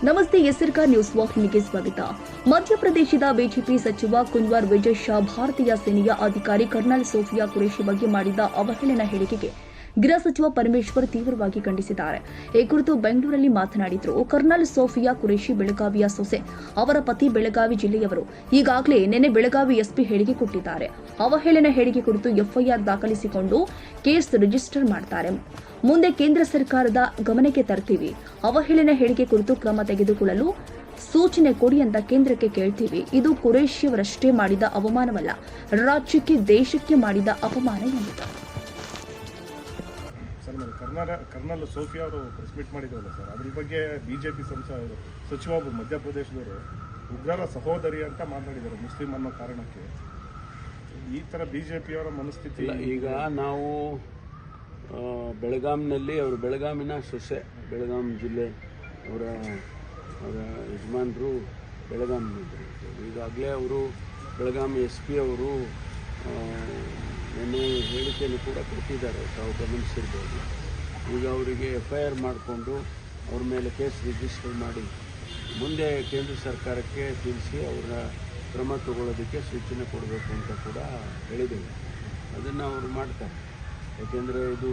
ನಮಸ್ತೆ, ಎಸ್ಆರ್ಕಾರ್ ನ್ಯೂಸ್ ವಾಹಿನಿಗೆ ಸ್ವಾಗತ. ಮಧ್ಯಪ್ರದೇಶದ ಬಿಜೆಪಿ ಸಚಿವ ಕುನ್ವರ್ ವಿಜಯ್ ಶಾ ಭಾರತೀಯ ಸೇನೆಯ ಅಧಿಕಾರಿ ಕರ್ನಲ್ ಸೋಫಿಯಾ ಕುರೇಶಿ ಬಗ್ಗೆ ಮಾಡಿದ ಅವಹೇಳನ ಹೇಳಿಕೆಗೆ ಗೃಹ ಸಚಿವ ಪರಮೇಶ್ವರ್ ತೀವ್ರವಾಗಿ ಖಂಡಿಸಿದ್ದಾರೆ. ಈ ಕುರಿತು ಬೆಂಗಳೂರಲ್ಲಿ ಮಾತನಾಡಿದರು. ಕರ್ನಲ್ ಸೋಫಿಯಾ ಕುರೇಶಿ ಬೆಳಗಾವಿಯ ಸೊಸೆ. ಅವರ ಪತಿ ಬೆಳಗಾವಿ ಜಿಲ್ಲೆಯವರು. ಈಗಾಗಲೇ ನಿನ್ನೆ ಬೆಳಗಾವಿ ಎಸ್ಪಿ ಹೇಳಿಕೆ ಕೊಟ್ಟಿದ್ದಾರೆ. ಅವಹೇಳನ ಹೇಳಿಕೆ ಕುರಿತು ಎಫ್ಐಆರ್ ದಾಖಲಿಸಿಕೊಂಡು ಕೇಸ್ ರಿಜಿಸ್ಟರ್ ಮಾಡ್ತಾರೆ. ಮುಂದೆ ಕೇಂದ್ರ ಸರ್ಕಾರದ ಗಮನಕ್ಕೆ ತರ್ತೀವಿ. ಅವಹೇಳನ ಹೇಳಿಕೆ ಕುರಿತು ಕ್ರಮ ತೆಗೆದುಕೊಳ್ಳಲು ಸೂಚನೆ ಕೊಡಿ ಅಂತ ಕೇಂದ್ರಕ್ಕೆ ಕೇಳ್ತೀವಿ. ಇದು ಕುರೇಶಿಯವರಷ್ಟೇ ಮಾಡಿದ ಅವಮಾನವಲ್ಲ, ರಾಜ್ಯಕ್ಕೆ ದೇಶಕ್ಕೆ ಮಾಡಿದ ಅಪಮಾನ ಎಂದರು. ಕರ್ನಲ್ ಸೋಫಿಯಾ ಅವರು ಪ್ರೆಸ್ ಮೀಟ್ ಮಾಡಿದ್ರಲ್ಲ ಸರ್, ಅದ್ರ ಬಗ್ಗೆ ಬಿಜೆಪಿ ಸಚಿವ ಒಬ್ಬರು ಮಧ್ಯಪ್ರದೇಶದವರು ಉಗ್ರರ ಸಹೋದರಿ ಅಂತ ಮಾತನಾಡಿದ್ದಾರೆ ಮುಸ್ಲಿಂ ಅನ್ನೋ ಕಾರಣಕ್ಕೆ. ಈ ಥರ ಬಿಜೆಪಿಯವರ ಮನಸ್ಥಿತಿ. ಈಗ ನಾವು ಬೆಳಗಾಂನಲ್ಲಿ ಅವರು ಬೆಳಗಾಮಿನ ಸೊಸೆ, ಬೆಳಗಾಂ ಜಿಲ್ಲೆ ಅವರ ಯಜಮಾನರು ಬೆಳಗಾಂನಿದ್ರು. ಈಗಾಗಲೇ ಅವರು ಬೆಳಗಾಂ SP ಅವರು ನಿನ್ನೆ ಹೇಳಿಕೆಯನ್ನು ಕೂಡ ಕೊಟ್ಟಿದ್ದಾರೆ, ತಾವು ಗಮನಿಸಿರ್ಬೋದು. ಈಗ ಅವರಿಗೆ FIR ಮಾಡಿಕೊಂಡು ಅವ್ರ ಮೇಲೆ ಕೇಸ್ ರಿಜಿಸ್ಟರ್ ಮಾಡಿ ಮುಂದೆ ಕೇಂದ್ರ ಸರ್ಕಾರಕ್ಕೆ ತಿಳಿಸಿ ಅವರ ಕ್ರಮ ತಗೊಳ್ಳೋದಕ್ಕೆ ಸೂಚನೆ ಕೊಡಬೇಕು ಅಂತ ಕೂಡ ಹೇಳಿದ್ದೇವೆ. ಅದನ್ನು ಅವರು ಮಾಡ್ತಾರೆ. ಯಾಕೆಂದರೆ ಇದು